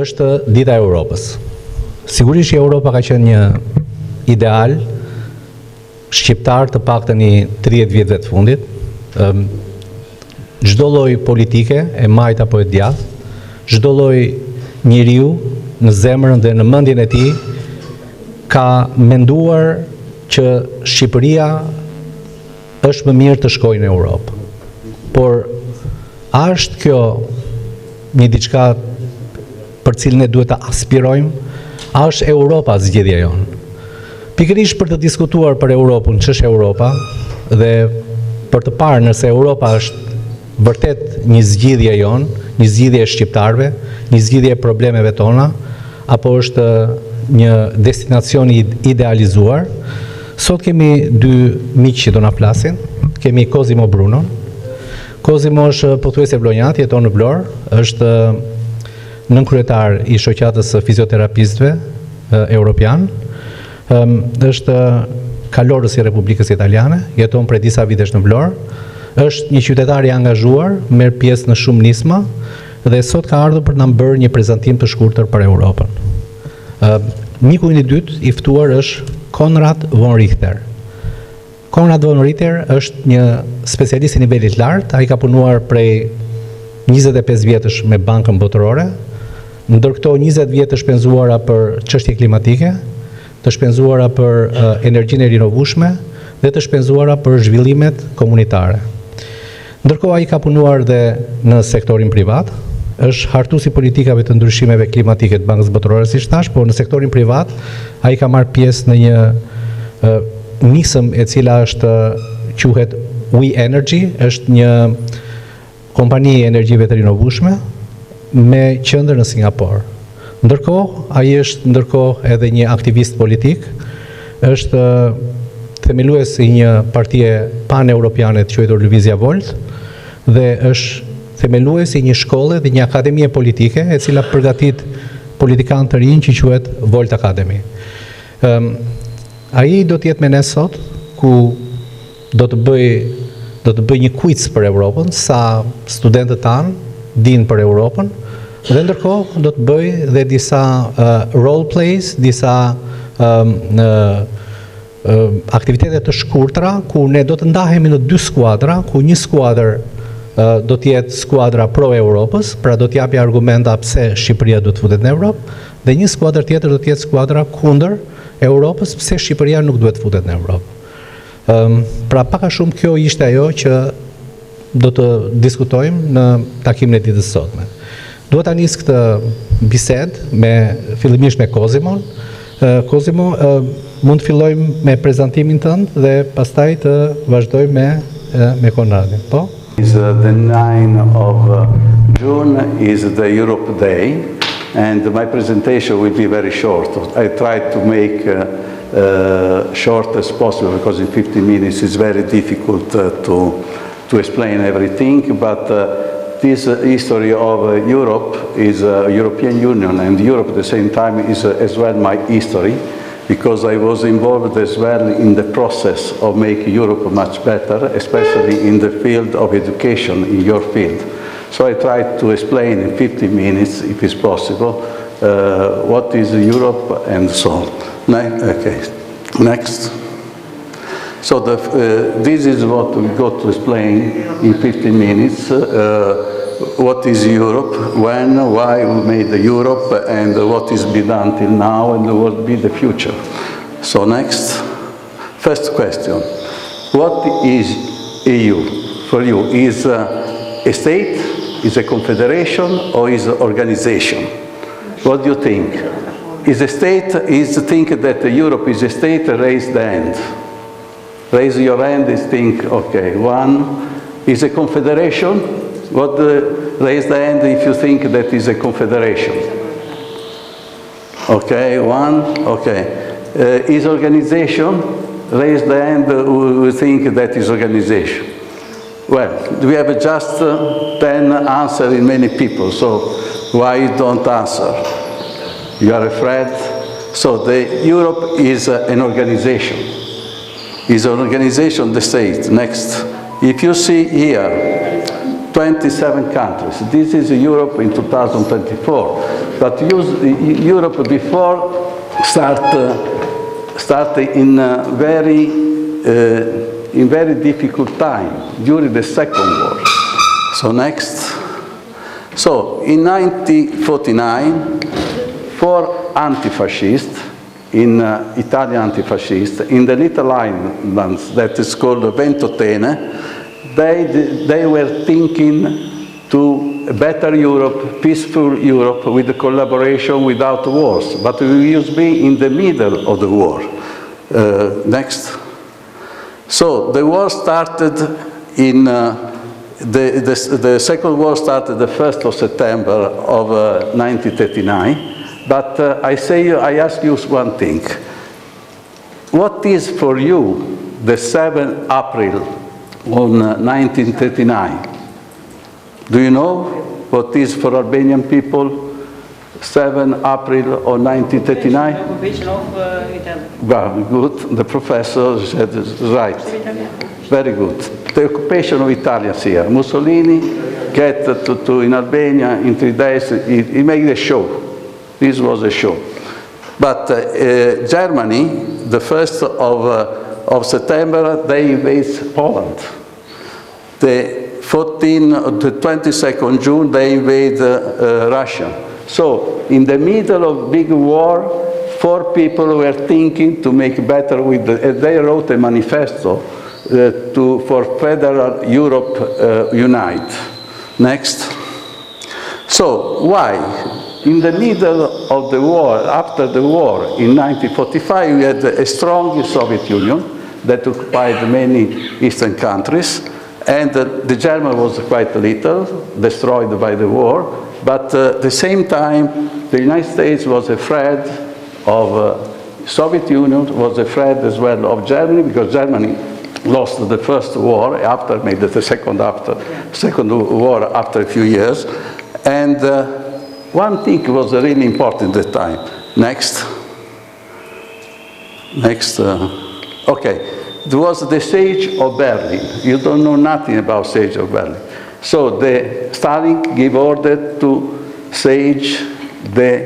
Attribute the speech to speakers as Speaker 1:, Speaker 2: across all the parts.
Speaker 1: është Dita e Europës. Sigurisht që Europa ka qenë një ideal shqiptar të paktën i 30 vjetëve të fundit. Çdo lloj politike, e majt apo e djathtë, çdo lloj njeriu në zemrën dhe në mendjen e tij ka menduar që Shqipëria është më mirë të shkojë në Europë. Por a është kjo një diçka për cilën ne duhet ta aspirojmë? A është Europa zgjedhja jonë? Pikërisht për të diskutuar për Europën, ç'është Europa, dhe për të parë nëse Europa është vërtet një zgjidhje jonë, një zgjidhje e shqiptarëve, një zgjidhje e problemeve tona, apo është një destinacion i idealizuar. Sot kemi dy miq që do na flasin. Kemi Cosimo Brunon. Cosimo është pothuajse vlonjat, jeton në Vlore, është nënkryetar i shoqatës së fizioterapistëve europian. Është kalorës i Republikës Italiane, jeton prej disa vitesh në Vlorë, është një qytetar i angazhuar, merr pjesë në shumë nisma dhe sot ka ardhur për të na bërë një prezantim të shkurtër për Europën. Miku i dytë i ftuar është Konrad von Richter. Konrad von Richter është një specialist i nivelit lartë, ai ka punuar prej 25 vjetësh me Bankën Botërore, ndër këto 20 vjet të shpenzuara për çështje klimatike, të shpenzuara për energjinë e rinovueshme dhe të shpenzuara për zhvillimet komunitare. Ndërkohë ai ka punuar dhe në sektorin privat, është hartues i politikave të ndryshimeve klimatike të Bankës Botërore, siç thash, por në sektorin privat ai ka marrë pjesë në një nisëm e cila quhet We Energy, është një kompani e energjive të rinovueshme me qendër në Singapur. Ndërkohë, ai është edhe një aktivist politik, është themelues i një partie pan-europiane të quajtur Lëvizja Volt dhe është themelues i një shkolle dhe një akademie politike e cila përgatit politikanë të rinj që quhet Volt Academy. Ai do të jetë me ne sot, ku do të bëj një quiz për Europën, sa studentët tanë dinë për Europën, dhe ndërkohë do të bëj dhe disa role plays, disa aktivitete të shkurtra, ku ne do të ndahemi në dy skuadra, ku një skuadër do të jetë skuadra pro Europës, pra do të japi argumenta pse Shqipëria do të futet në Europë, dhe një skuadër tjetër do të jetë skuadra kundër Europës, pse Shqipëria nuk duhet futet në Europë. Pra pak a shumë kjo ishte ajo që do të diskutojmë në takimin e ditës sotme. Duhet ta nis këtë bisedë fillimisht me Cosimon. Cosimo, mund të fillojmë me prezantimin tënd dhe pastaj të vazhdojmë me Konradin. Po?
Speaker 2: The 9th of June is the Europe Day, and my presentation will be very short. I try to make short as possible because in 15 minutes it's very difficult to explain everything. But this history of Europe is European Union, and Europe at the same time is as well my history, because I was involved as well in the process of making Europe much better, especially in the field of education, in your field. So I tried to explain in 15 minutes, if it's possible, what is Europe and so on. Okay, next. So this is what we got to explain in 15 minutes. What is Europe, when, why we made Europe, and what is been done till now, and what will be the future. So next, first question. What is EU for you? Is a state, is a confederation, or is an organization? What do you think? Is a state, is think that Europe is a state, raise the hand. Raise your hand and think, okay, one. Is a confederation? Raise the hand if you think that is a confederation. Okay, one, okay. Is organization? Raise the hand who think that is organization. Well, we have just 10 answers in many people, so why don't answer? You are afraid? So Europe is an organization. Is an organization, the state. Next. If you see here, 27 countries. This is Europe in 2024. But Europe before started in very difficult time during the Second War. So next. So in 1949, 4 anti-fascists, Italian anti-fascists, in the little island that is called Ventotene, they were thinking to a better Europe, peaceful Europe, with the collaboration without wars. But we used to be in the middle of the war. Next. So the war started in, the Second War started the 1st of September of 1939. But I ask you one thing. What is for you the 7th April of 1939? Do you know what is for Albanian people 7 April of 1939?
Speaker 3: The occupation of Italy.
Speaker 2: Well, good. The professor said right. Very good. The occupation of Italy here. Mussolini get to in Albania in 3 days. He made a show. This was a show. But Germany, the 1st of September, they invade Poland. The 22nd June, they invade Russia. So, in the middle of big war, 4 people were thinking to make better with they wrote a manifesto for Federal Europe Unite. Next. So, why? In the middle of the war, after the war, in 1945, we had a strong Soviet Union that occupied many eastern countries, and the German was quite little, destroyed by the war, but at the same time, the United States was afraid of Soviet Union, was afraid as well of Germany, because Germany lost the first war, after made the second war after a few years, and one thing was really important at the time. Next. Next. Okay. It was the siege of Berlin. You don't know nothing about siege of Berlin. So Stalin gave order to siege the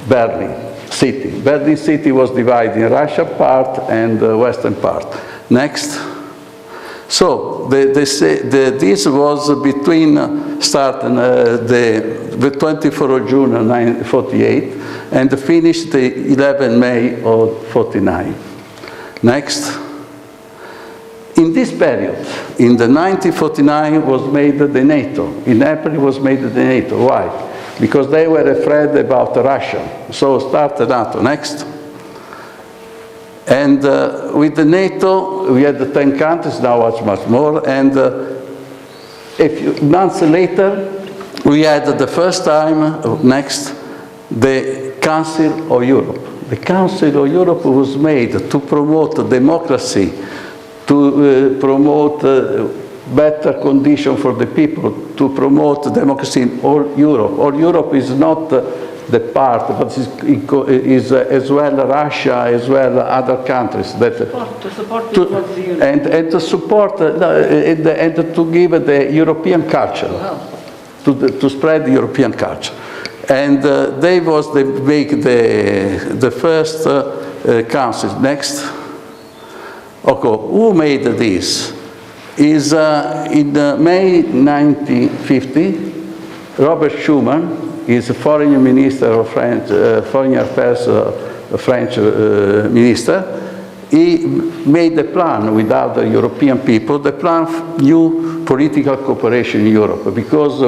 Speaker 2: Berlin city. Berlin city was divided in Russian part and the western part. Next. So this was between starting the 24th of June 1948 and finished the 11th May of 49. Next. In this period, in the 1949 was made the NATO. In April was made the NATO. Why? Because they were afraid about Russia. So started NATO. Next. And with the NATO, we had the 10 countries, now it's much more. And a few months later, we had the first time, next, the Council of Europe. The Council of Europe was made to promote democracy, to promote better condition for the people, to promote democracy in all Europe. All Europe is not the part, but is as well Russia, as well other countries. That
Speaker 3: to support the Union.
Speaker 2: And to support and to give the European culture, to spread the European culture. And they make the first council. Next. Okay, who made this? Is in May 1950, Robert Schuman is a foreign minister of French, foreign affairs French minister. He made a plan with other European people, the plan of new political cooperation in Europe, because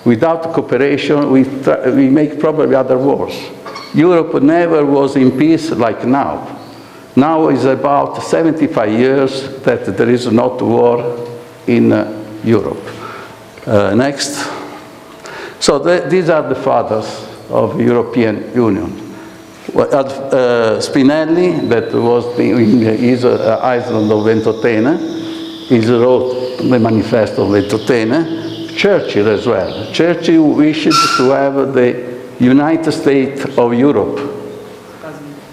Speaker 2: without cooperation, we make probably other wars. Europe never was in peace like now. Now is about 75 years that there is not war in Europe. Next. So these are the fathers of the European Union. Spinelli, that was in his island of Ventotene, he wrote the Manifesto of Ventotene. Churchill as well. Churchill wished to have the United States of Europe.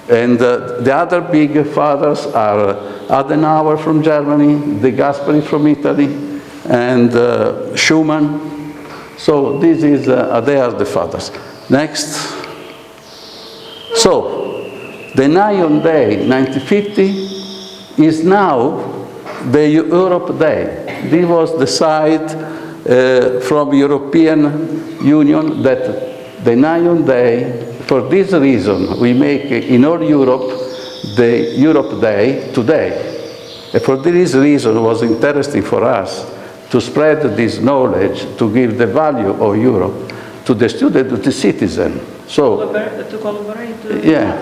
Speaker 2: And the other big fathers are Adenauer from Germany, De Gasperi from Italy, and Schumann. So this is, they are the fathers. Next. So, the Nyon Day, 1950, is now the Europe Day. This was decided from European Union that the Nyon Day, for this reason, we make in all Europe the Europe Day today. And for this reason, it was interesting for us to spread this knowledge, to give the value of Europe to the student, to the citizen. So,
Speaker 3: To collaborate?
Speaker 2: yeah,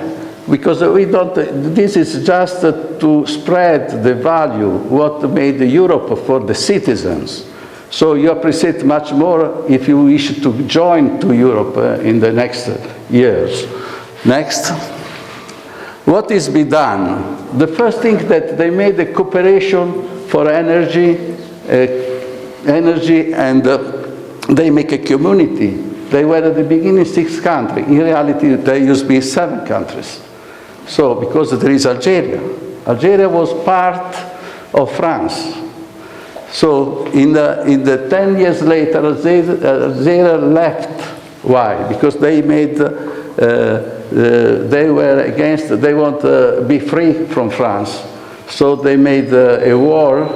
Speaker 2: because we don't, this is just to spread the value, what made Europe for the citizens. So you appreciate much more if you wish to join to Europe in the next years. Next. What is be done? The first thing that they made a cooperation for energy, and they make a community. They were at the beginning 6 countries. In reality, there used to be 7 countries. So, because there is Algeria. Algeria was part of France. So, in the 10 years later, Algeria left. Why? Because they made, they were against, they want to be free from France. So they made a war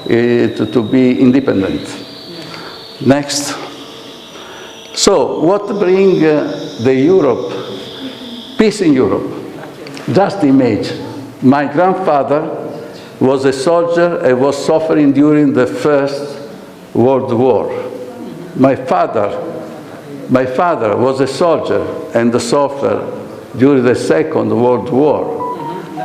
Speaker 2: to be independent. Next. So, what bring the Europe, peace in Europe? Just imagine, my grandfather was a soldier and was suffering during the First World War. My father was a soldier and suffered during the Second World War.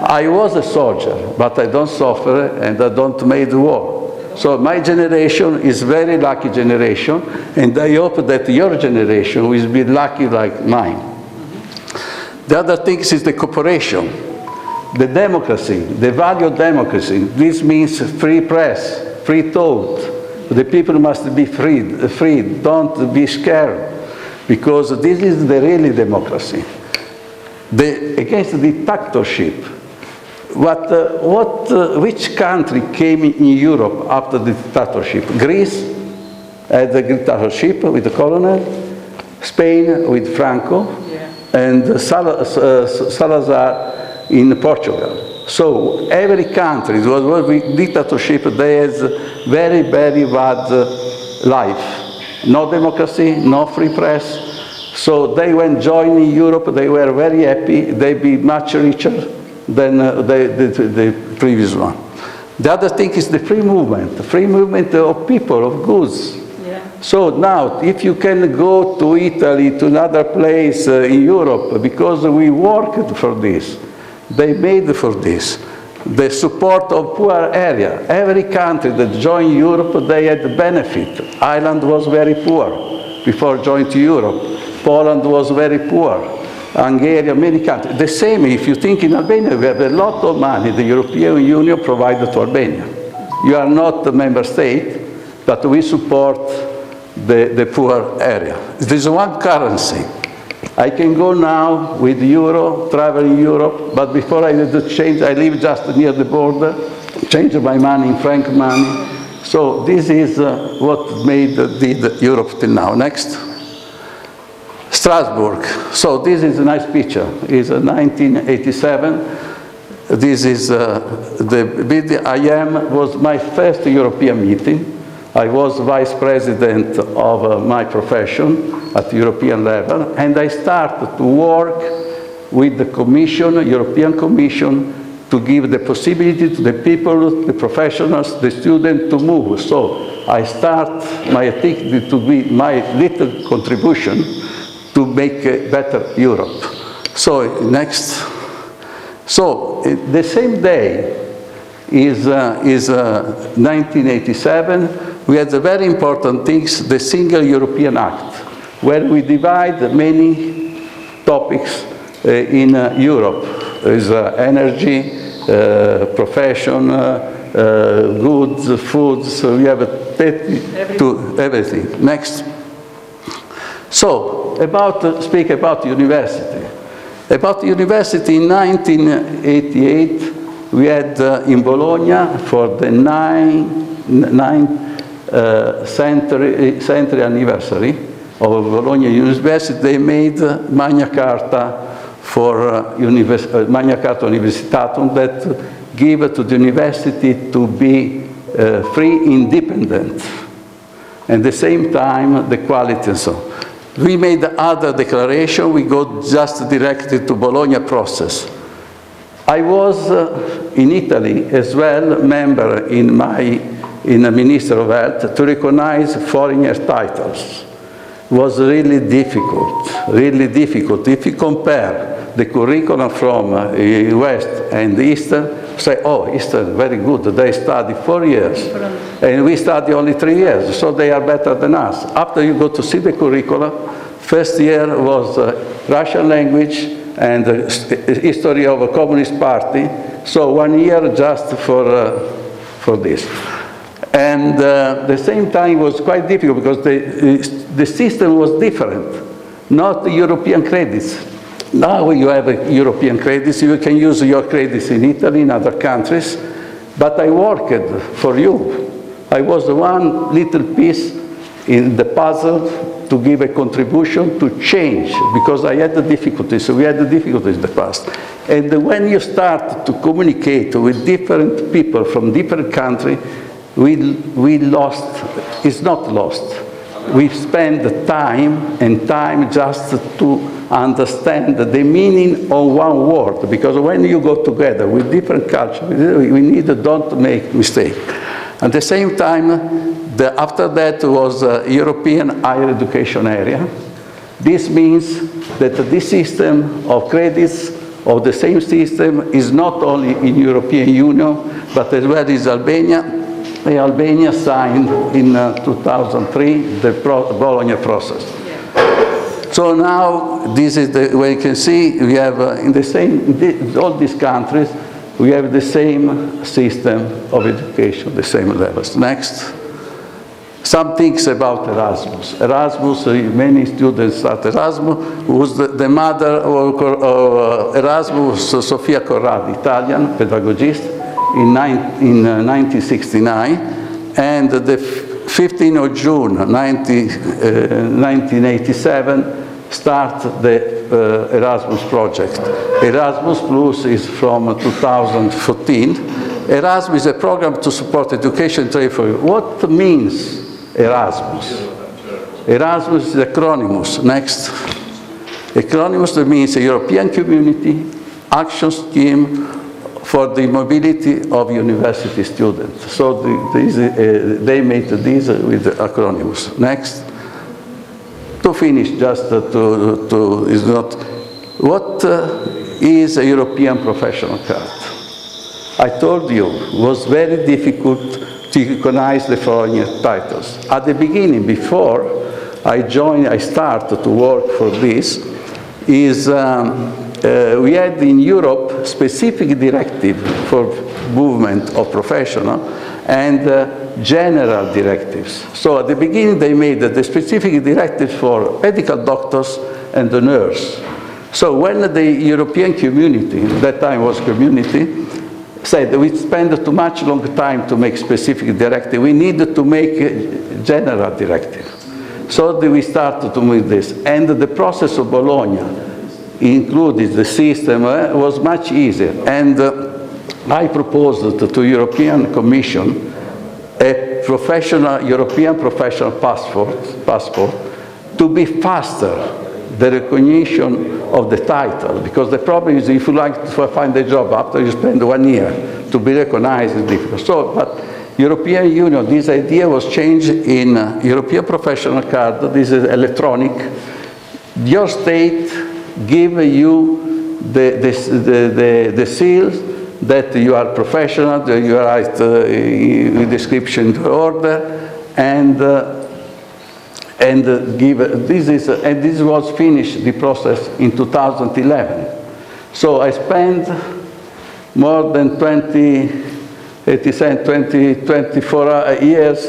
Speaker 2: I was a soldier, but I don't suffer and I don't make war. So my generation is very lucky generation, and I hope that your generation will be lucky like mine. The other thing is the cooperation, the democracy, the value of democracy. This means free press, free thought. The people must be free, don't be scared, because this is the really democracy. Against the dictatorship. Which country came in Europe after the dictatorship? Greece had the dictatorship with the colonel, Spain with Franco, and Salazar in Portugal. So every country was with dictatorship, they has very, very bad life. No democracy, no free press. So they went joining Europe, they were very happy, they be much richer than the previous one. The other thing is the free movement of people, of goods.
Speaker 3: Yeah.
Speaker 2: So now, if you can go to Italy, to another place in Europe, because we worked for this, they made for this, the support of poor area. Every country that joined Europe, they had benefit. Ireland was very poor before joining to Europe. Poland was very poor. Hungary, many countries. The same, if you think in Albania, we have a lot of money the European Union provided to Albania. You are not a member state, but we support the poor area. There is one currency. I can go now with euro, travel in Europe, but before I need to change, I live just near the border, change my money in franc money. So this is what made Europe till now. Next. Strasbourg. So this is a nice picture. It's 1987. This is the building was my first European meeting. I was vice president of my profession at European level, and I started to work with the Commission, European Commission, to give the possibility to the people, the professionals, the students to move. So I start my activity to be my little contribution to make a better Europe. So next. So the same day is 1987. We had the very important things, the Single European Act, where we divide many topics in Europe. There's energy, profession, goods, foods. So we have everything. Next. So, speak about university. About university, in 1988, we had in Bologna for the century anniversary of Bologna University, they made Magna Carta for Magna Carta Universitatum that give to the university to be free, independent, and at the same time the quality and so on. We made other declaration, we go just directly to Bologna process. I was in Italy as well, member in the Ministry of Health to recognize foreigner titles. It was really difficult, really difficult. If you compare the curriculum from West and Eastern, say, oh, Eastern, very good, they study 4 years, and we study only 3 years, so they are better than us. After you go to see the curricula, first year was Russian language and history of a Communist Party, so 1 year just for this. And the same time was quite difficult because the system was different, not the European credits. Now you have European credits, you can use your credits in Italy, in other countries, but I worked for you. I was one little piece in the puzzle to give a contribution to change, because I had the difficulties, we had the difficulties in the past. And when you start to communicate with different people from different countries, we lost, it's not lost. We spend time and time just to understand the meaning of one word, because when you go together with different cultures, we need to don't make mistake. At the same time, after that was European higher education area. This means that this system of credits of the same system is not only in European Union, but as well as Albania. Albania signed in 2003 the Bologna process. So now this is the way you can see we have in the same, all these countries, we have the same system of education, the same levels. Next. Some things about Erasmus. Erasmus, many students start Erasmus, was the mother of Erasmus, Sofia Corradi, Italian pedagogist, in 1969, and the 15th of June 1987 start the Erasmus project. Erasmus Plus is from 2014. Erasmus is a program to support education and trade for you. What means Erasmus? Erasmus is acronymus. Next. Acronymus means a European Community Action Scheme for the mobility of university students. So they made this with the acronyms. Next. To finish, just is not, what is a European professional card? I told you, it was very difficult to recognize the foreign titles. At the beginning, before I started to work for this, we had in Europe specific directive for movement of professional and general directives. So at the beginning they made the specific directives for medical doctors and the nurse. So when the European community, at that time was community, said we spend too much long time to make specific directive, we needed to make a general directive. So we started to make this. And the process of Bologna included the system was much easier. And I proposed to the European Commission a European professional passport to be faster the recognition of the title, because the problem is if you like to find a job after you spend 1 year to be recognized is difficult. So, but European Union, this idea was changed in European professional card. This is electronic. Your state give you the seals that you are professional, that you write description to order, and this was finished, the process, in 2011. So I spent more than 27 years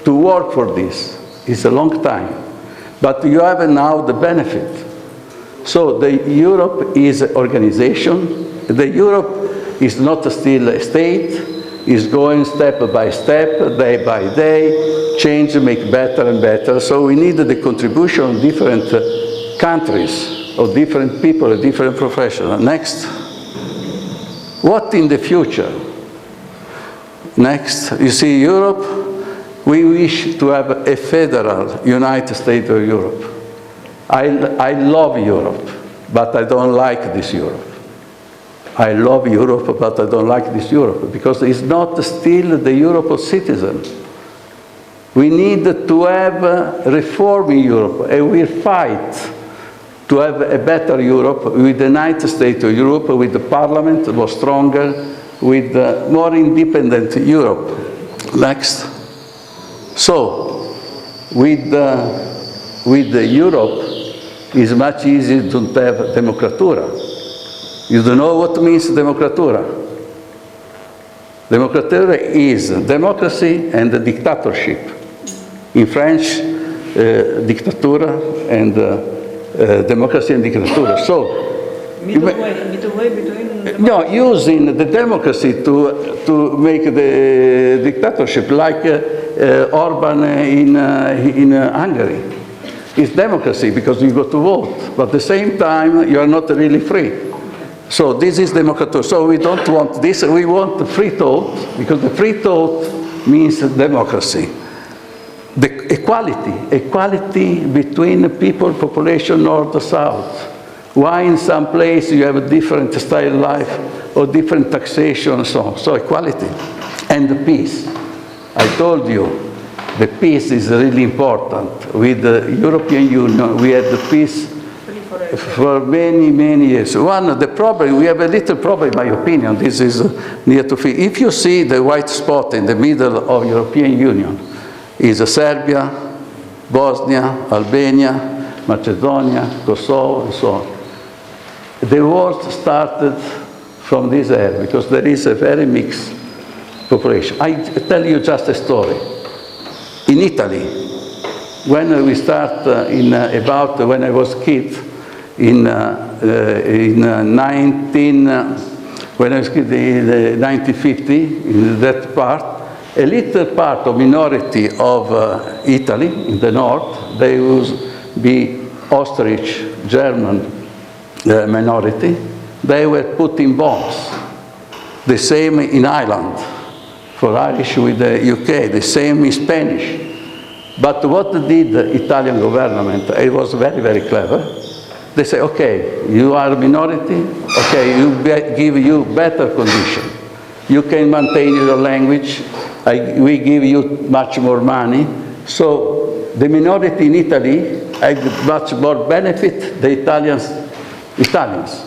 Speaker 2: to work for this. It's a long time. But you have now the benefit. So the Europe is an organization. The Europe is not still a state. is going step by step, day by day, change, make better and better. So we need the contribution of different countries, of different people, of different professionals. Next. What in the future? Next. You see, Europe, we wish to have a federal United States of Europe. I love Europe, but I don't like this Europe. I love Europe, but I don't like this Europe, because it's not still the Europe of citizens. We need to have reform in Europe, and we fight to have a better Europe with the United States of Europe, with the Parliament more stronger, with more independent Europe. Next. So, with Europe, it's much easier to have democratura. You don't know what means democratura? Democratura is democracy and dictatorship. In French, dictatura and democracy and dictatura. So,
Speaker 3: middle way between...
Speaker 2: No, using the democracy to make the dictatorship, like Orban in Hungary. It's democracy because you go to vote, but at the same time you are not really free. So this is democracy. So we don't want this, we want free thought, because the free thought means democracy. The equality between people, population, north, south. Why in some place you have a different style of life or different taxation and so on. So equality and the peace. I told you, the peace is really important. With the European Union, we had the peace for many, many years. One, the problem, we have a little problem, in my opinion, this is near to finish. If you see the white spot in the middle of European Union, is Serbia, Bosnia, Albania, Macedonia, Kosovo, and so on. The war started from this area because there is a very mixed population. I tell you just a story. In Italy, when we start when I was a kid, in 1950, in that part, a little part of minority of Italy in the north, they would be Austrian, German minority, they were put in bombs. The same in Ireland, for Irish with the UK, the same in Spanish. But what did the Italian government? It was very, very clever. They say, okay, you are a minority, okay, give you better condition. You can maintain your language, we give you much more money. So the minority in Italy had much more benefit than Italians,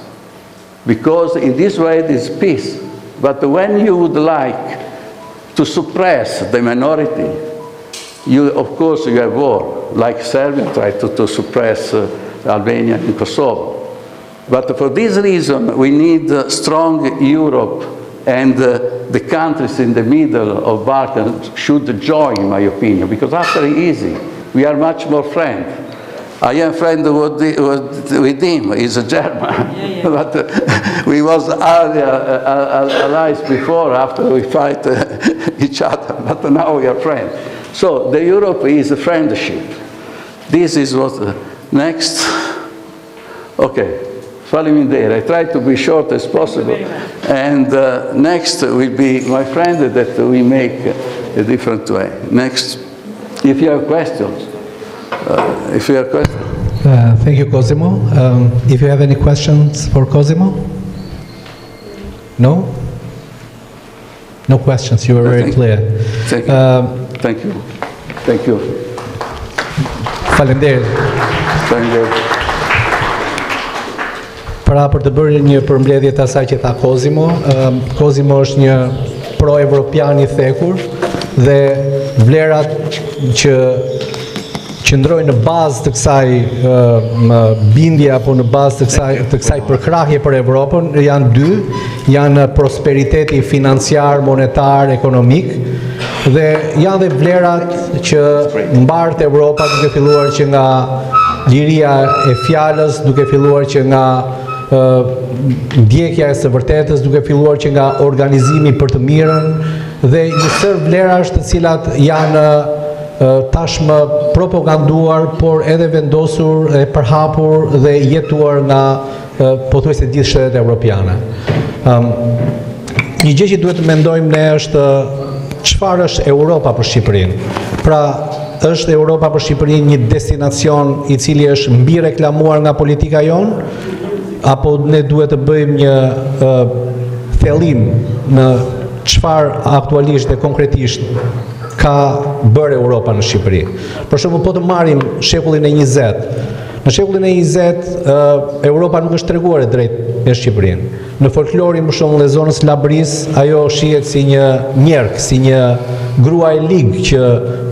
Speaker 2: because in this way there is peace. But when you would like to suppress the minority, of course you have war, like Serbia tried to suppress Albania and Kosovo. But for this reason we need a strong Europe, and the countries in the middle of Balkans should join, in my opinion, because after it's easy, we are much more friends. I am friend with him, he's a German, but we was allies before, after we fight each other, but now we are friends. So the Europe is a friendship. This is what, next, okay. Follow me there. I try to be short as possible. And next will be my friend that we make a different way. Next, if you have questions.
Speaker 1: Thank you, Cosimo. If you have any questions for Cosimo? No? No questions. You were very clear.
Speaker 2: Thank you. Thank you. Thank you.
Speaker 1: Faleminderit.
Speaker 2: Faleminderit.
Speaker 1: Pra për të bërë një përmbledhje të asaj që tha Cosimo, Cosimo është një pro-evropian i thekur dhe vlerat që qëndrojnë në bazë të kësaj bindje apo në bazë të kësaj përkrahje për Evropën janë dy, janë prosperiteti financiar, monetar, ekonomik, dhe janë dhe vlerat që mbart Evropa duke filluar që nga liria e fjalës, duke filluar që nga ndjekja e së vërtetës, duke filluar që nga organizimi për të mirën, dhe një sër vlerash të cilat janë tashmë propaganduar, por edhe vendosur e përhapur dhe jetuar nga pothuajse gjithë shtetet evropiane. Një gjë që duhet të mendojmë ne është çfarë është Europa për Shqipërinë. Pra, është Europa për Shqipërinë një destinacion i cili është mbi reklamuar nga politika jonë, apo ne duhet të bëjmë një thellim në çfarë aktualisht dhe konkretisht ka bërë Europa në Shqipëri. Për shembull, po të marrim shekullin e 20. Në shekullin e 20, Europa nuk është treguar e drejt me Shqipërinë. Në folklorin për shembull e zonës Labris, ajo shihet si një mjerk, si një grua e ligë që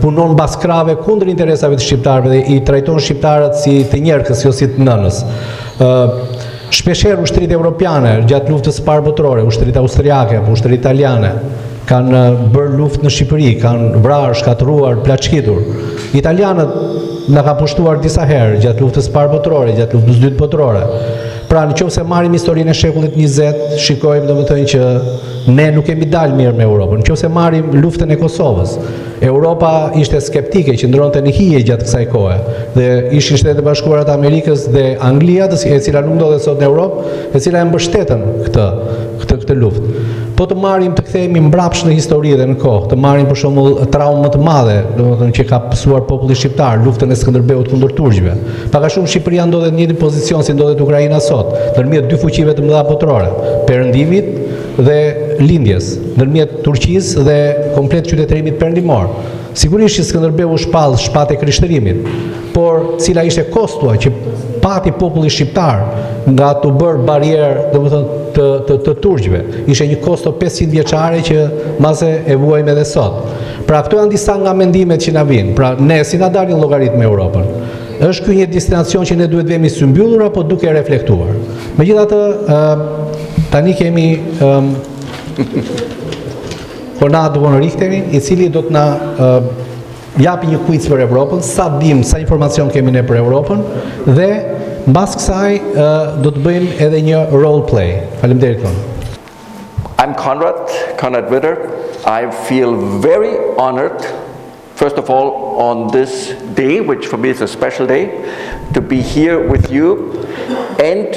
Speaker 1: punon mbas krave kundër interesave të shqiptarëve dhe i trajton shqiptarët si të njerëkës, jo si të nënës. Shpeshherë ushtrit evropiane gjatë luftës së parë botërore, ushtrit austriake apo ushtrit italiane, kanë bërë luftë në Shqipëri, kanë vrarë, shkatëruar, plaçkitur. Italianët na kanë pushtuar disa herë gjatë luftës së parë botërore, gjatë luftës së dytë botërore. Pra, nëse marrim historinë e shekullit 20, shikojmë domethënë që ne nuk kemi dalë mirë me Europën. Nëse marrim luftën e Kosovës, Europa ishte skeptike, qëndronte në hije gjatë kësaj kohe. Dhe ishin Shtetet e Bashkuara të Amerikës dhe Anglia, e cila nuk ndodhet sot në Europë, e cila e mbështetën këtë luftë. Po të marrim të kthehemi mbrapsht në histori dhe në kohë, të marrim për shembull traumë më të madhe, domethënë që ka pësuar populli shqiptar, luftën e Skënderbeut kundër turqëve. Pak a shumë Shqipëria ndodhet në një pozicion si ndodhet Ukraina sot, ndërmjet dy fuqive të mëdha botërore, perëndimit dhe lindjes, ndërmjet Turqisë dhe komplet qytetërimit perëndimor. Sigurisht që Skënderbeu shpall shpatë e krishtërimit, por cila ishte kostua që pati populli shqiptar nga të bërë barierë, domethënë të turqëve. Ishte një kosto 500 vjeçare që mase e vuajmë edhe sot. Pra, këto janë disa nga mendimet që na vinë. Pra, ne si na dalin llogarit me Europën. Është ky një destinacion që ne duhet vemi së mbyllur apo duke reflektuar. Megjithatë, tani kemi Konrad von Richterin, i cili do të na japi një quiz për Europën, sa dim, sa informacion kemi ne për Europën, dhe mbas kësaj do të bëjmë edhe një role play. Faleminderit.
Speaker 4: I'm Konrad Witter. I feel very honored, first of all, on this day, which for me is a special day, to be here with you and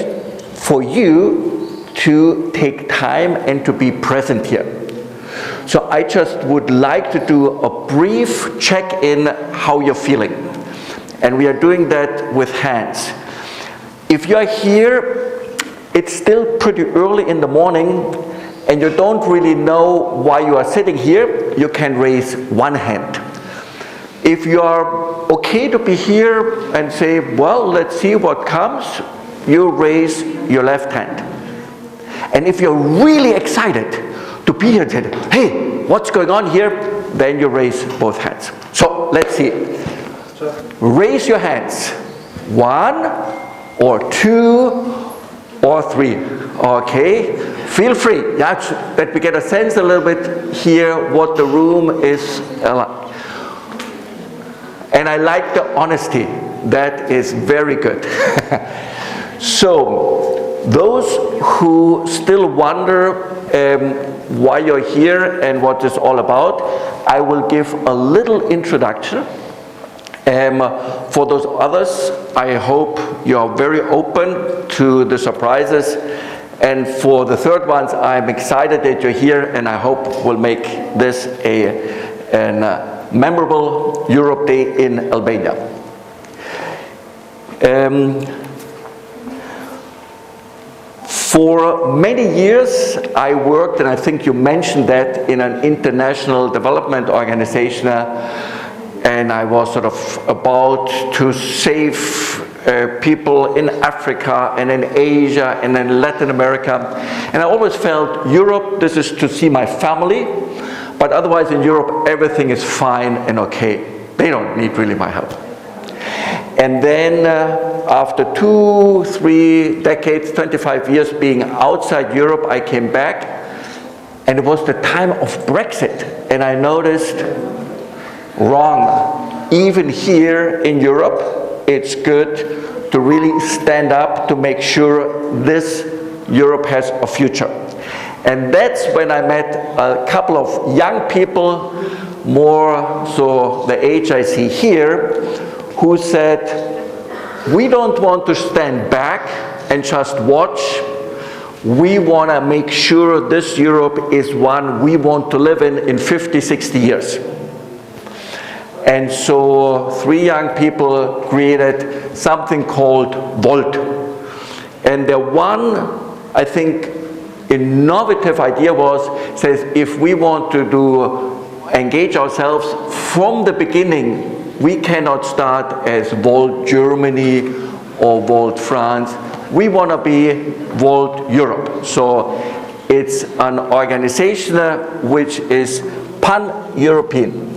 Speaker 4: for you to take time and to be present here. So I just would like to do a brief check-in how you're feeling. And we are doing that with hands. If you're here, it's still pretty early in the morning and you don't really know why you are sitting here, you can raise one hand. If you are okay to be here and say, well, let's see what comes, you raise your left hand. And if you're really excited to be here, hey, what's going on here? Then you raise both hands. So let's see. Raise your hands. 1 or 2 or 3. Okay, feel free. That we get a sense a little bit here what the room is like. And I like the honesty. That is very good. So, those who still wonder why you're here and what it's all about, I will give a little introduction. For those others, I hope you are very open to the surprises. And for the third ones, I'm excited that you're here, and I hope we'll make this a memorable Europe Day in Albania. For many years, I worked, and I think you mentioned that, in an international development organization, and I was sort of about to save people in Africa and in Asia and in Latin America. And I always felt Europe, this is to see my family, but otherwise in Europe everything is fine and okay. They don't need really my help. And then after 2-3 decades, 25 years being outside Europe, I came back, and it was the time of Brexit, and I noticed, wrong. Even here in Europe, it's good to really stand up to make sure this Europe has a future. And that's when I met a couple of young people, more so the age I see here, who said, we don't want to stand back and just watch. We want to make sure this Europe is one we want to live in 50, 60 years. And so 3 young people created something called Volt. And the one, I think, innovative idea says if we want to engage ourselves from the beginning, we cannot start as Volt Germany or Volt France. We want to be Volt Europe. So it's an organization which is pan-European.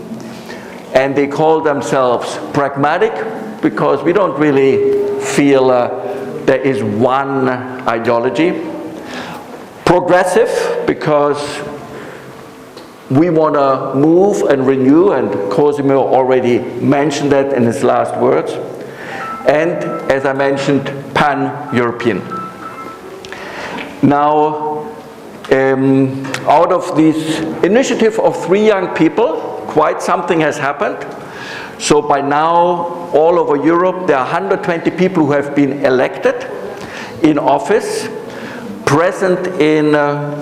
Speaker 4: And they call themselves pragmatic because we don't really feel there is one ideology. Progressive because we want to move and renew, and Cosimo already mentioned that in his last words. And as I mentioned, pan-European. Now, out of this initiative of 3 young people, quite something has happened. So by now, all over Europe, there are 120 people who have been elected in office, present in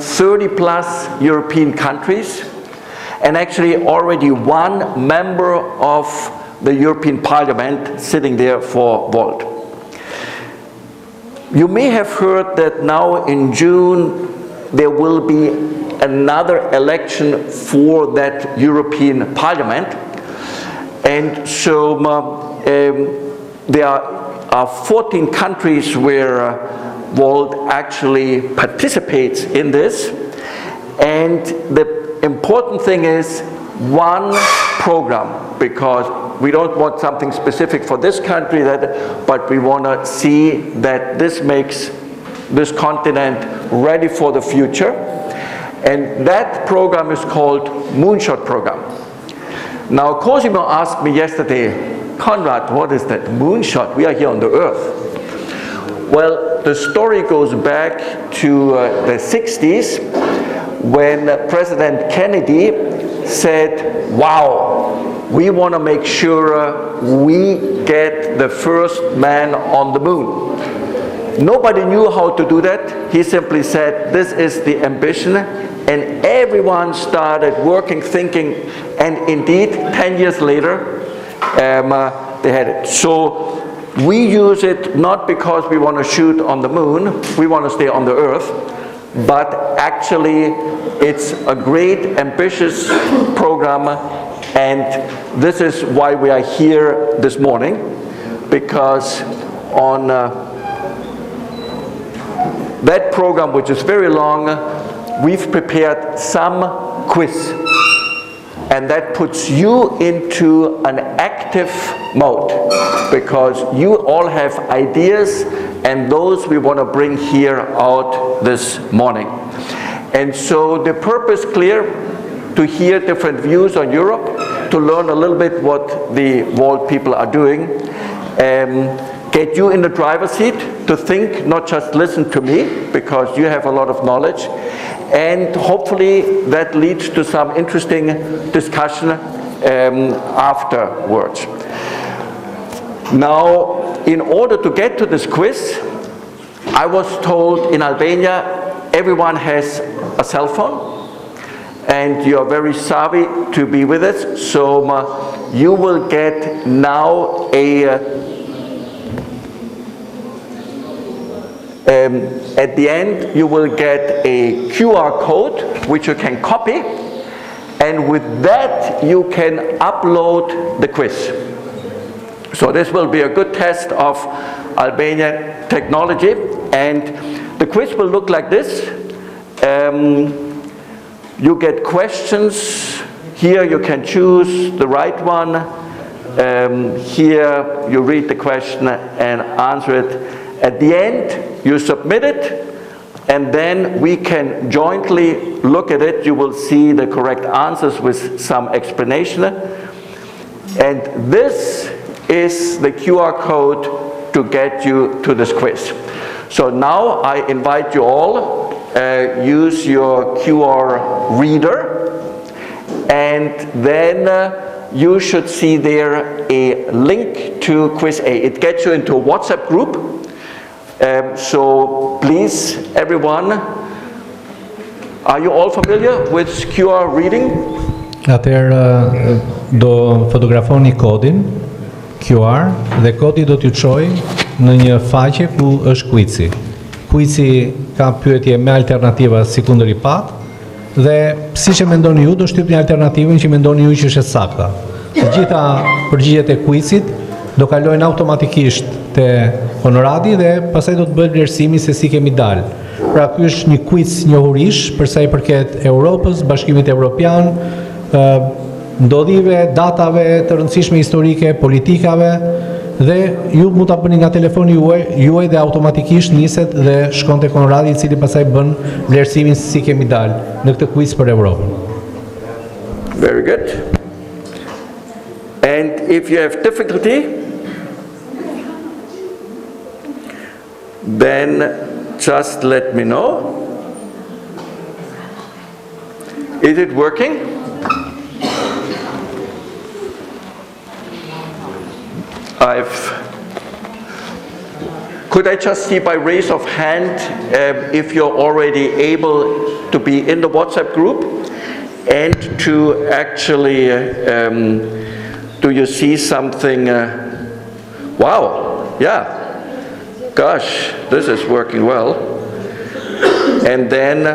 Speaker 4: 30 plus European countries, and actually already 1 member of the European Parliament sitting there for Volt. You may have heard that now in June there will be another election for that European Parliament, and so there are 14 countries where Volt actually participates in this, and the important thing is one program, because we don't want something specific for this country, but we want to see that this makes this continent ready for the future. And that program is called Moonshot Program. Now Cosimo asked me yesterday, Konrad, what is that moonshot? We are here on the Earth. Well, the story goes back to the 60s when President Kennedy said, wow, we want to make sure we get the first man on the moon. Nobody knew how to do that. He simply said, this is the ambition, and everyone started working, thinking, and indeed, 10 years later, they had it. So we use it not because we want to shoot on the moon, we want to stay on the Earth, but actually it's a great, ambitious program, and this is why we are here this morning, because on that program, which is very long, we've prepared some quiz, and that puts you into an active mode, because you all have ideas, and those we want to bring here out this morning. And so the purpose clear, to hear different views on Europe, to learn a little bit what the Volt people are doing, get you in the driver's seat to think, not just listen to me, because you have a lot of knowledge, and hopefully that leads to some interesting discussion afterwards. Now, in order to get to this quiz, I was told in Albania everyone has a cell phone, and you are very savvy to be with us, so you will get now at the end you will get a QR code which you can copy, and with that you can upload the quiz. So this will be a good test of Albanian technology, and the quiz will look like this. You get questions. Here you can choose the right one. Here you read the question and answer it. At the end you submit it, and then we can jointly look at it. You will see the correct answers with some explanation. And this is the QR code to get you to this quiz. So now I invite you all use your QR reader, and then you should see there a link to Quiz A. It gets you into a WhatsApp group. So please, everyone, are you all familiar with QR reading?
Speaker 1: Atëherë do fotografoni kodin QR dhe kodi do t'ju çojë në një faqe ku është quizi. Quizi ka pyetje me alternativa si kundër i pat dhe siç e mendoni ju do shtyp një alternativën që mendoni ju që është e sakta. Të gjitha përgjigjet e quizit do kalojnë automatikisht te honoradi dhe pastaj do të bëhet vlerësimi se si kemi dalë. Pra ky është një quiz njohurish për sa i përket Evropës, Bashkimit Evropian, ndodhive, datave të rëndësishme historike, politikave, dhe ju mund ta bëni nga telefoni juaj dhe automatikisht niset dhe shkon te honoradi i cili pastaj bën vlerësimin se si kemi dalë në këtë quiz për Evropën.
Speaker 4: Very good. And if you have difficulty, then just let me know. Is it working? Could I just see by raise of hand if you're already able to be in the WhatsApp group and to actually, do you see something? Wow, yeah, gosh, this is working well. And then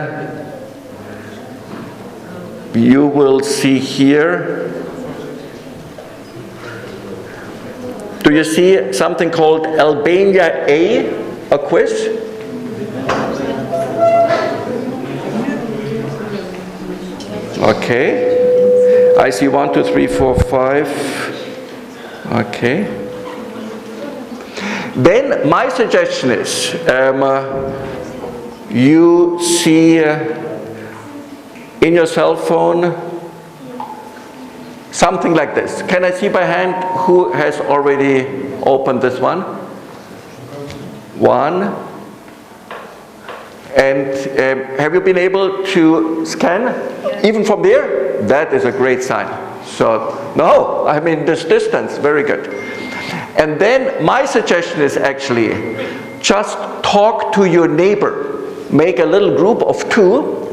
Speaker 4: you will see here, do you see something called Albania A quiz? Okay. I see 1, 2, 3, 4, 5. Okay. Then my suggestion is you see in your cell phone something like this. Can I see by hand who has already opened this one? One. And have you been able to scan even from there? That is a great sign. So, no, I mean this distance, very good. And then my suggestion is actually just talk to your neighbor. Make a little group of 2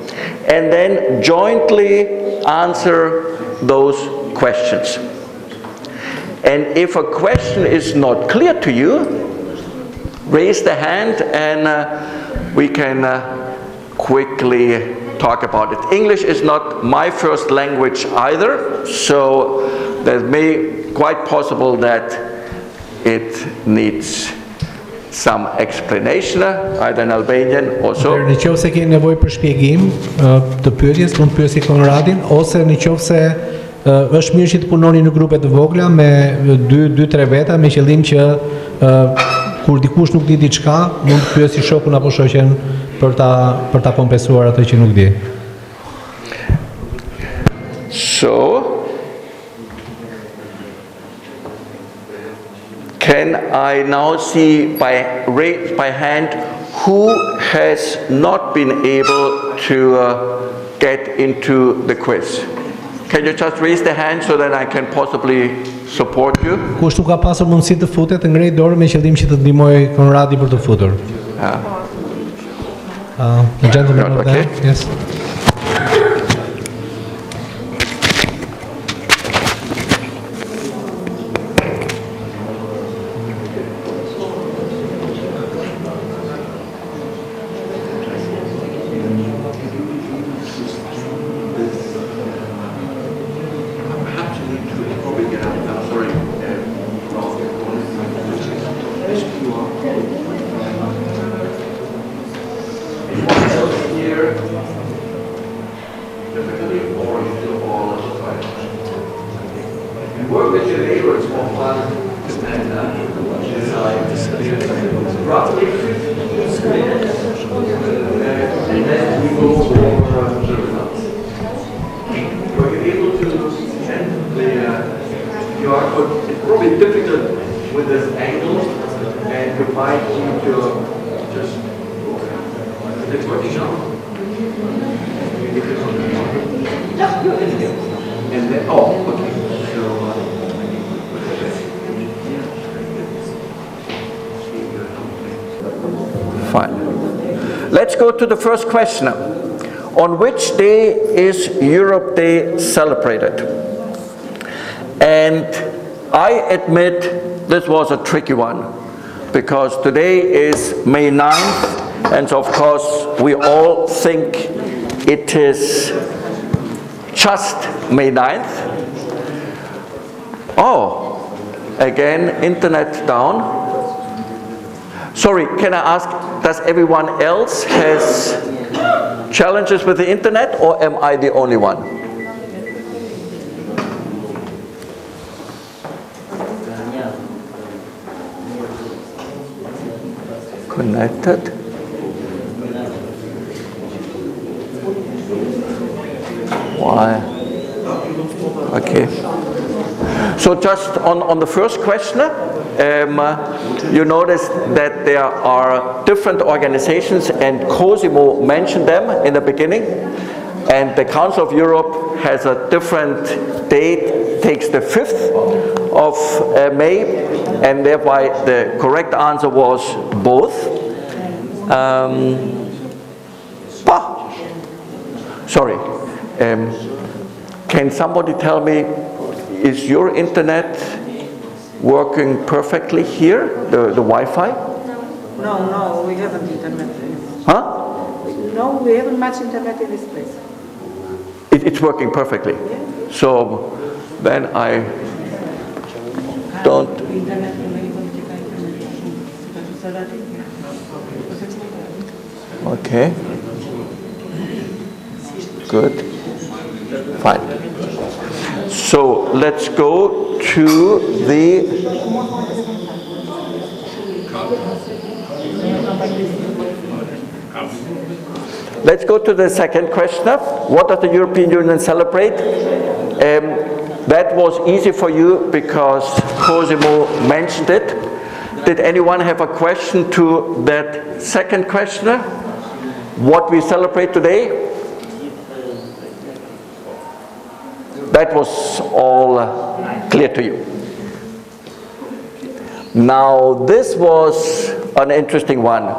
Speaker 4: and then jointly answer those questions. And if a question is not clear to you, raise the hand and we can quickly talk about it. English is not my first language either, so that may quite possible that it needs some explanation, either in Albanian or so.
Speaker 1: Në qoftë se keni nevojë për shpjegim të pyetjes, mund të pyesni Konradin, ose në qoftë se është mirë që të punoni në grupe të vogla me 2-3 veta me qëllim që kur dikush nuk di diçka, mund të pyesi shokun apo shoqen për ta kompensuar atë që nuk di.
Speaker 4: So, can I now see by hand who has not been able to get into the quiz? Can you just raise the hand so that I can possibly support you?
Speaker 1: Kush nuk ka pasur mundësi të futet, të ngrej dorën me qëllim që të ndihmoj Konradi për të futur. The gentleman over there. Yes.
Speaker 5: It's working now.
Speaker 4: And then, oh, okay. Fine. Let's go to the first question. On which day is Europe Day celebrated? And I admit this was a tricky one, because today is May 9th, and of course we all think it is just May 9th. Oh, again, internet down. Sorry, can I ask, does everyone else has challenges with the internet, or am I the only one? Connected. Why? Okay. So just on the first question, you notice that there are different organizations, and Cosimo mentioned them in the beginning, and the Council of Europe has a different date, takes the 5th of May, and thereby the correct answer was both. Sorry, can somebody tell me, is your internet working perfectly here, the Wi-Fi?
Speaker 3: No, we haven't internet.
Speaker 4: Huh?
Speaker 3: No, we haven't much internet in this place.
Speaker 4: It's working perfectly.
Speaker 3: Yeah.
Speaker 4: So then I don't. Okay. Good. Fine. So let's go to the second question. What does the European Union celebrate? That was easy for you because Cosimo mentioned it. Did anyone have a question to that second question? What we celebrate today? That was all clear to you. Now, this was an interesting one.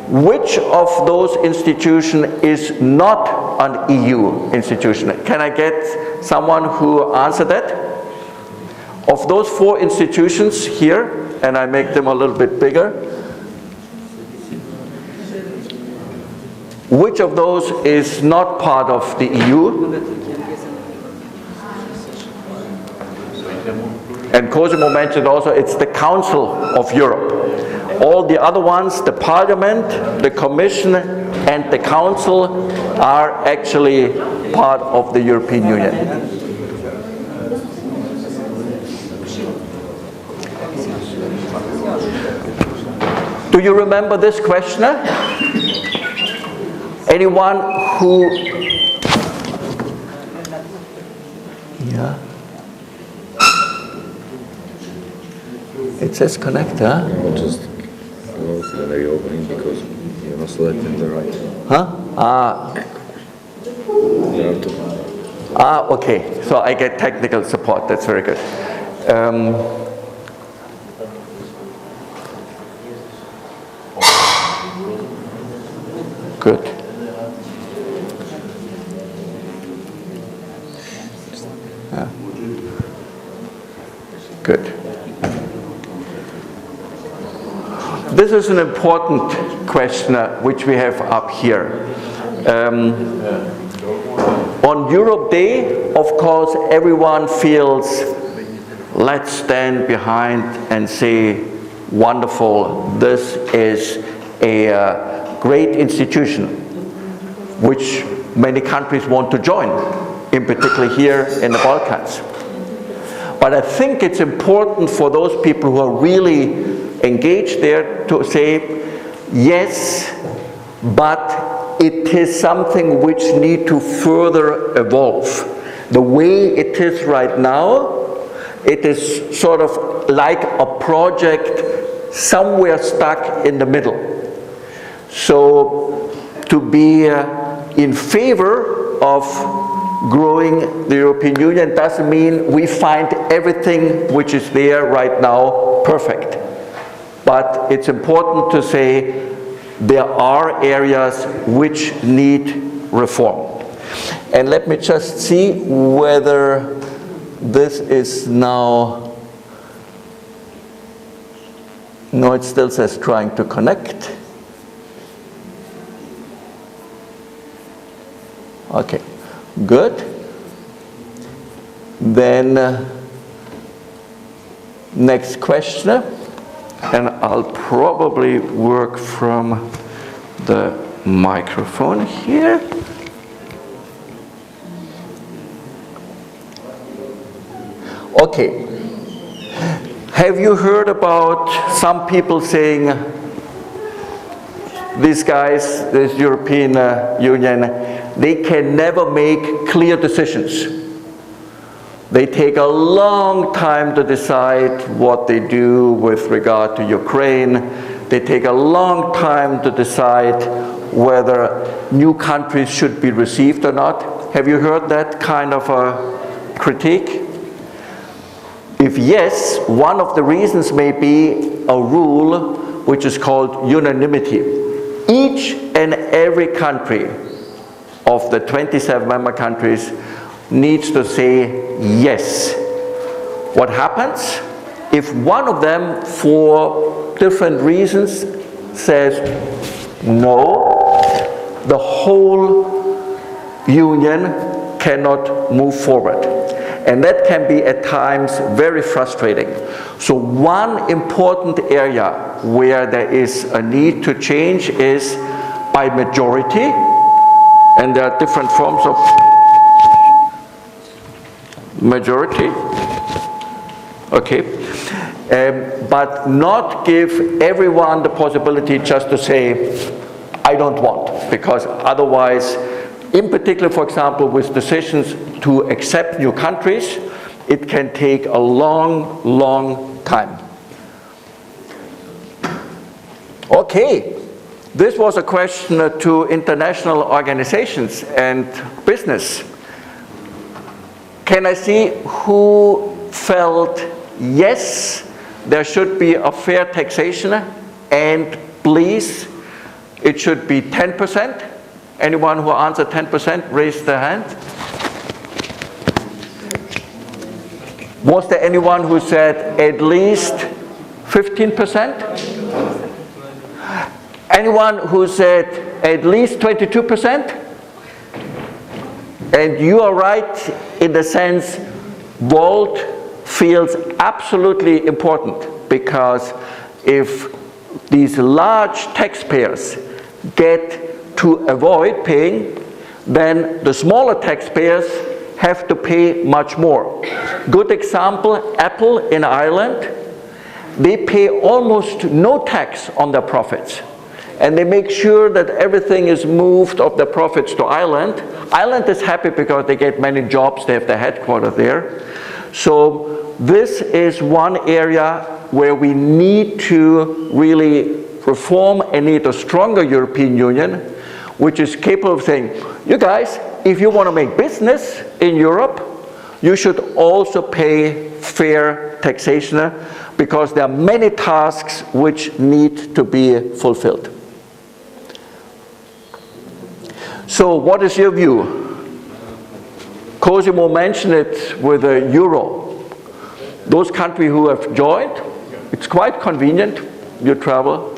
Speaker 4: Which of those institutions is not an EU institution? Can I get someone who answered that? Of those 4 institutions here, and I make them a little bit bigger, which of those is not part of the EU? And Cosimo mentioned also it's the Council of Europe. All the other ones, the Parliament, the Commission, and the Council are actually part of the European Union. Do you remember this question? Anyone who... Yeah. It says connect, huh?
Speaker 5: I'll just close the reopening because you're not selecting the right.
Speaker 4: Huh?
Speaker 5: You have to.
Speaker 4: Okay. So I get technical support. That's very good. Good. Yeah. Good. This is an important question which we have up here. On Europe Day, of course, everyone feels, let's stand behind and say, wonderful, this is a great institution which many countries want to join, in particular here in the Balkans. But I think it's important for those people who are really engaged there to say, yes, but it is something which needs to further evolve. The way it is right now, it is sort of like a project somewhere stuck in the middle. So to be in favor of growing the European Union doesn't mean we find everything which is there right now perfect. But it's important to say there are areas which need reform. And let me just see whether this is now, no, it still says trying to connect. Okay, good. Then next question, and I'll probably work from the microphone here. Okay, have you heard about some people saying, these guys, this European Union, they can never make clear decisions. They take a long time to decide what they do with regard to Ukraine. They take a long time to decide whether new countries should be received or not. Have you heard that kind of a critique? If yes, one of the reasons may be a rule which is called unanimity. Each and every country of the 27 member countries needs to say yes. What happens if one of them, for different reasons, says no? The whole union cannot move forward. And that can be at times very frustrating. So one important area where there is a need to change is by majority, and there are different forms of majority, okay, but not give everyone the possibility just to say, I don't want, because otherwise, in particular, for example, with decisions to accept new countries, it can take a long, long time. Okay, this was a question to international organizations and business. Can I see who felt yes, there should be a fair taxation, and please, it should be 10%? Anyone who answered 10%, raise their hand. Was there anyone who said at least 15%? Anyone who said at least 22%? And you are right in the sense Volt feels absolutely important, because if these large taxpayers get to avoid paying, then the smaller taxpayers have to pay much more. Good example, Apple in Ireland, they pay almost no tax on their profits. And they make sure that everything is moved of the profits to Ireland. Ireland is happy because they get many jobs, they have their headquarters there. So this is one area where we need to really reform and need a stronger European Union, which is capable of saying, you guys, if you want to make business in Europe, you should also pay fair taxation, because there are many tasks which need to be fulfilled. So what is your view? Cosimo mentioned it with the euro. Those countries who have joined, it's quite convenient, you travel.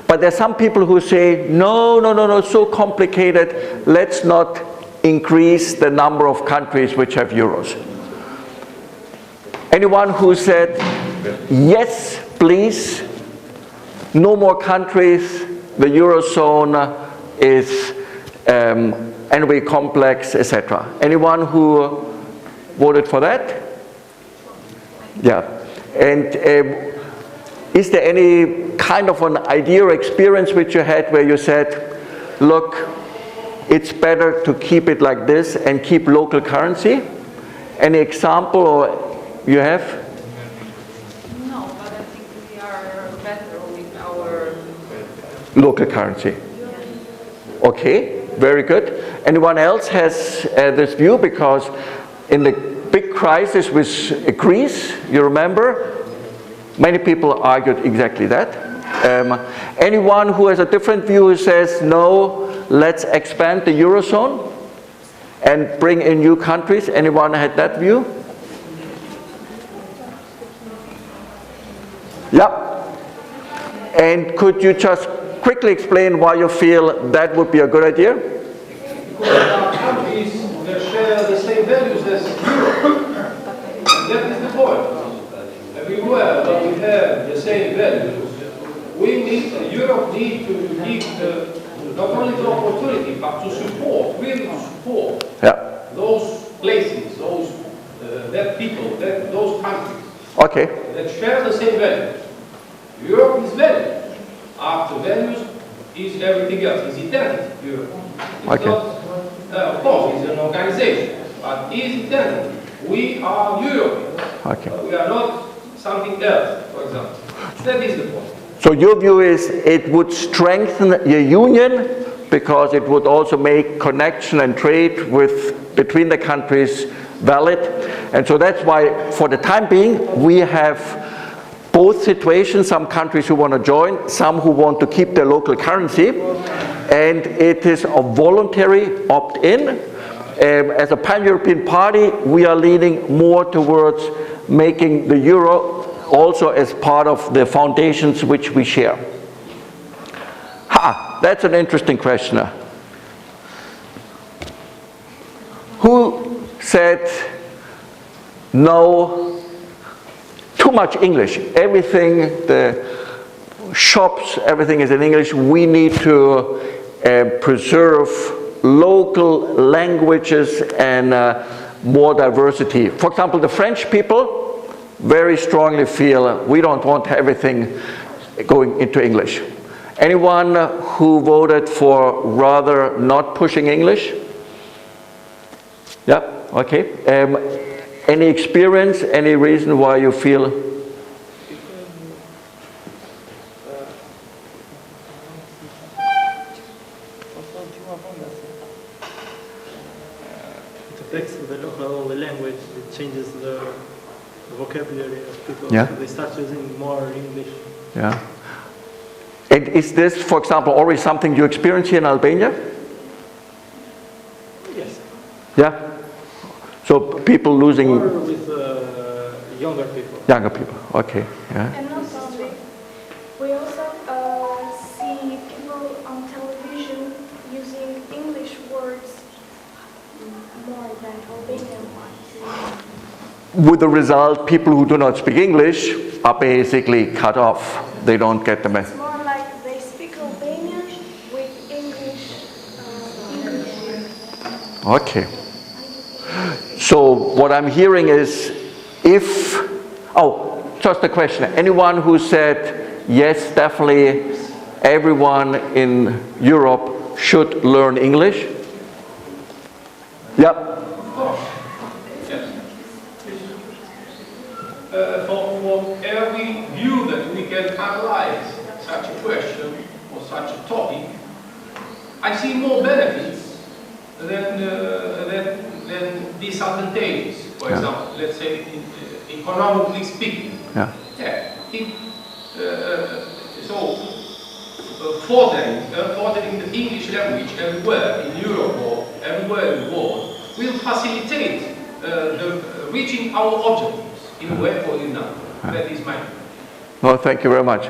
Speaker 4: But there are some people who say, no, so complicated, let's not increase the number of countries which have euros. Anyone who said, yes, please, no more countries, the Eurozone is anyway complex, etc. Anyone who voted for that? Yeah. And is there any kind of an idea or experience which you had where you said, look, it's better to keep it like this and keep local currency? Any example you have?
Speaker 3: No, but I think we are better with our
Speaker 4: Local currency. Okay, very good. Anyone else has this view? Because in the big crisis with Greece, you remember, many people argued exactly that. Anyone who has a different view who says, no, let's expand the Eurozone and bring in new countries? Anyone had that view? Yeah. And could you just quickly explain why you feel that would be a good idea?
Speaker 6: Because our countries, they share the same values as Europe. And that is the point. Everywhere that we have the same values, Europe needs to give not only the opportunity, but to support, really to support those places, that people, those countries that share the same values. Europe is value. After values is everything else, is eternity, Europe. It's not, of course, it's an organization, but is eternity. We are Europeans. We are not something else, for example. That is the point.
Speaker 4: So your view is it would strengthen the union because it would also make connection and trade between the countries valid. And so that's why, for the time being, we have both situations, some countries who want to join, some who want to keep their local currency, and it is a voluntary opt-in. As a pan-European party, we are leaning more towards making the euro also as part of the foundations which we share. That's an interesting question. Who said no? Too much English. Everything, the shops, everything is in English. We need to preserve local languages and more diversity. For example, the French people very strongly feel we don't want everything going into English. Anyone who voted for rather not pushing English? Yeah, okay. Any experience, any reason why you feel?
Speaker 7: It affects the local language, it changes the vocabulary of people.
Speaker 4: Yeah.
Speaker 7: So they start using more English.
Speaker 4: Yeah. And is this, for example, already something you experience here in Albania?
Speaker 7: Yes.
Speaker 4: Yeah. So people losing.
Speaker 7: Or with younger people.
Speaker 4: Younger people. Okay. Yeah.
Speaker 3: And not only, we also see people on television using English words more than Albanian ones.
Speaker 4: With the result, people who do not speak English are basically cut off. They don't get the message.
Speaker 3: It's more like they speak Albanian with English.
Speaker 4: Okay. So what I'm hearing is just a question. Anyone who said, yes, definitely everyone in Europe should learn English? Yep.
Speaker 6: For every view that we can analyze such a question or such a topic, I see more benefits than disadvantages. For example, let's say economically speaking.
Speaker 4: Yeah.
Speaker 6: Furthering the English language everywhere in Europe or everywhere in the world will facilitate reaching our objectives in a way or in another. That is my view.
Speaker 4: Well, thank you very much.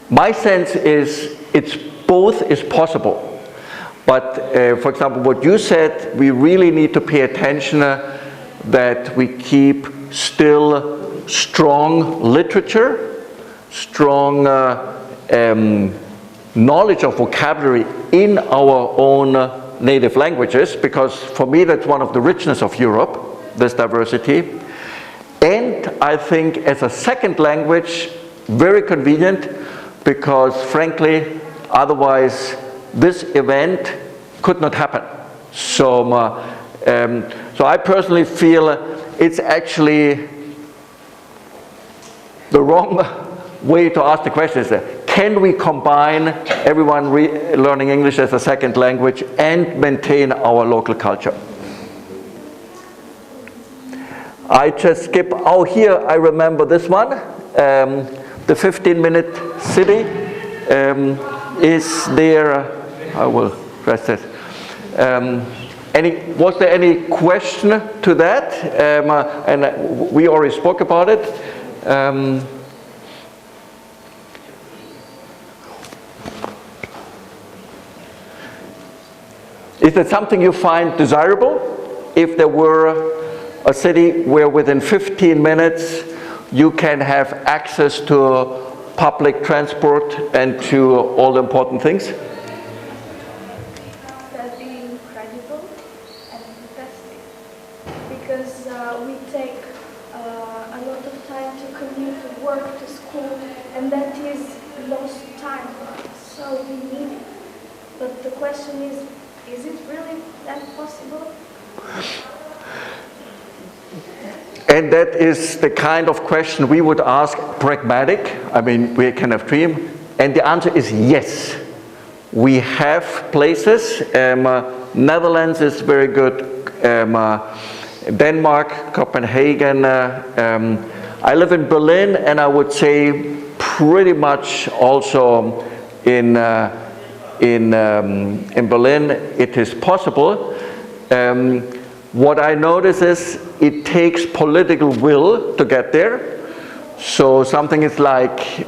Speaker 4: My sense is both is possible. But for example, what you said, we really need to pay attention that we keep still strong literature, strong knowledge of vocabulary in our own native languages, because for me that's one of the richness of Europe, this diversity. And I think as a second language, very convenient, because frankly, otherwise this event could not happen. So I personally feel it's actually the wrong way to ask the question is, can we combine everyone learning English as a second language and maintain our local culture? I just skip, oh here I remember this one, the 15-minute city is there, I will press it. Was there any question to that? And we already spoke about it. Is that something you find desirable? If there were a city where within 15 minutes you can have access to public transport and to all the important things?
Speaker 3: That'd be incredible and fantastic, because we take a lot of time to commute, to work, to school, and that is lost time. So we need it. But the question is it really that possible?
Speaker 4: And that is the kind of question we would ask, pragmatic. I mean, we can have dream. And the answer is yes. We have places. Netherlands is very good. Denmark, Copenhagen. I live in Berlin, and I would say pretty much also in Berlin it is possible. What I notice is it takes political will to get there. So something is like,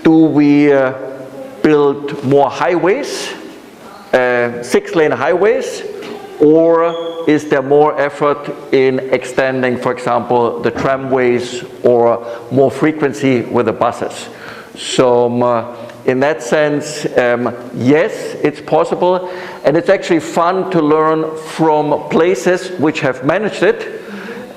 Speaker 4: do we build more highways, 6-lane highways, or is there more effort in extending, for example, the tramways or more frequency with the buses? So in that sense, yes, it's possible, and it's actually fun to learn from places which have managed it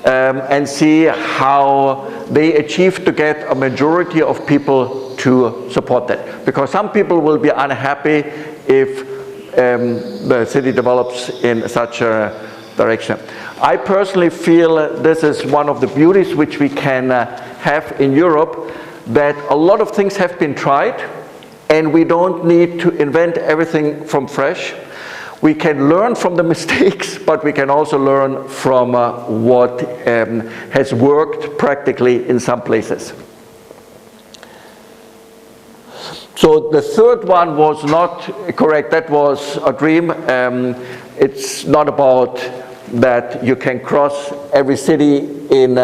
Speaker 4: and see how they achieve to get a majority of people to support that. Because some people will be unhappy if the city develops in such a direction. I personally feel this is one of the beauties which we can have in Europe, that a lot of things have been tried, and we don't need to invent everything from fresh. We can learn from the mistakes, but we can also learn from what has worked practically in some places. So the third one was not correct. That was a dream. It's not about that you can cross every city in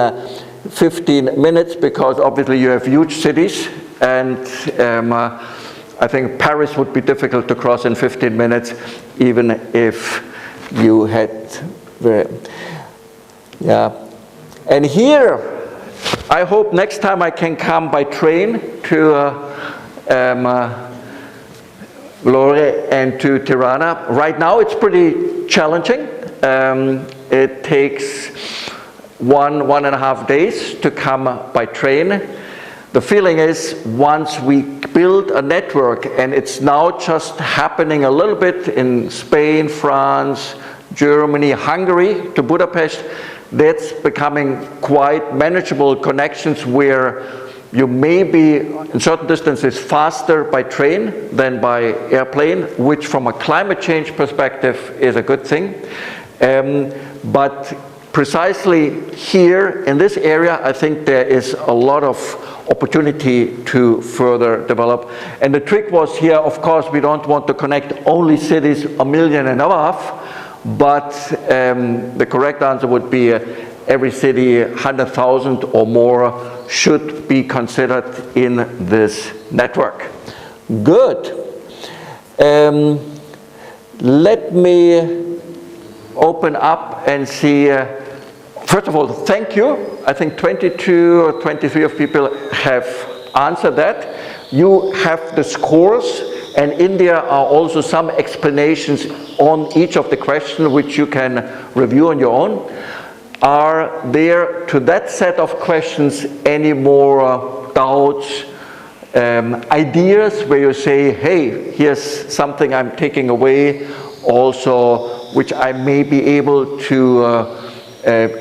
Speaker 4: 15 minutes, because obviously you have huge cities, and I think Paris would be difficult to cross in 15 minutes, even if you had And here, I hope next time I can come by train to Vlore and to Tirana. Right now it's pretty challenging. It takes 1.5 days to come by train. The feeling is once we build a network, and it's now just happening a little bit in Spain, France, Germany, Hungary to Budapest, that's becoming quite manageable connections where you may be in certain distances faster by train than by airplane, which from a climate change perspective is a good thing. But precisely here in this area, I think there is a lot of opportunity to further develop. And the trick was here, of course, we don't want to connect only cities 1 million and above, but the correct answer would be every city 100,000 or more should be considered in this network. Good. Let me open up and see. First of all, thank you. I think 22 or 23 of people have answered that. You have the scores, and in there are also some explanations on each of the questions which you can review on your own. Are there, to that set of questions, any more doubts, ideas where you say, hey, here's something I'm taking away also, which I may be able to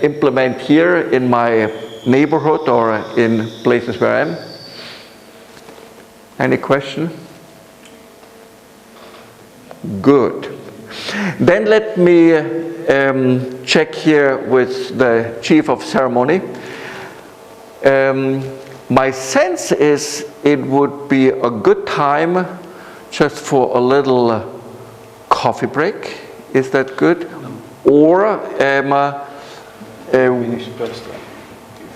Speaker 4: implement here in my neighborhood or in places where I am? Any question? Good. Then let me check here with the chief of ceremony. My sense is it would be a good time just for a little coffee break. Is that good? Or
Speaker 2: Finish first.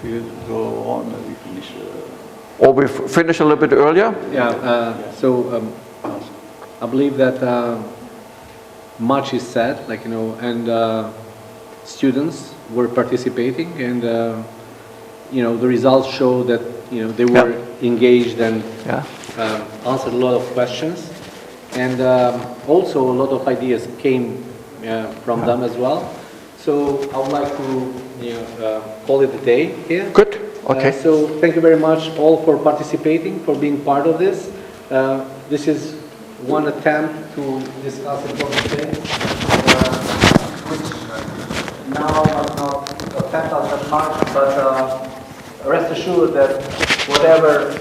Speaker 2: If you go on, we finish.
Speaker 4: or we finish a little bit earlier?
Speaker 8: Yeah, I believe that much is said, like, you know, and students were participating, and you know, the results show that, you know, they were engaged and answered a lot of questions, and also a lot of ideas came from them as well. So I would like to, you know, call it a day here.
Speaker 4: Good. Okay.
Speaker 8: So thank you very much all for participating, for being part of this. This is one attempt to discuss important things, which now does not affect us that much, but rest assured that whatever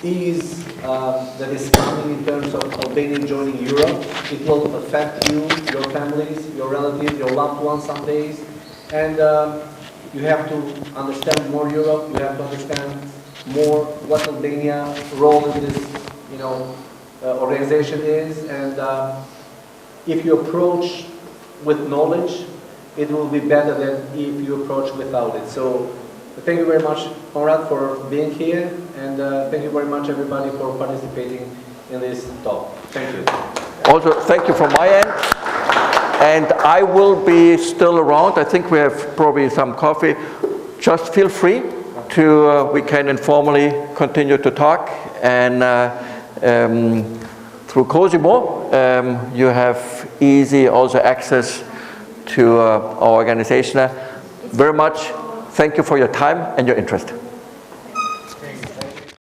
Speaker 8: is that is coming in terms of Albania joining Europe, it will affect you, your families, your relatives, your loved ones some days, and you have to understand more Europe. You have to understand more what Albania's role in this, you know, organization is, and if you approach with knowledge, it will be better than if you approach without it. So thank you very much, Konrad, for being here, and thank you very much, everybody, for participating in this talk. Thank you.
Speaker 4: Also, thank you from my end. And I will be still around. I think we have probably some coffee. Just feel free to, we can informally continue to talk. And through Cosimo, you have easy also access to our organization. Very much thank you for your time and your interest.
Speaker 8: Thank you.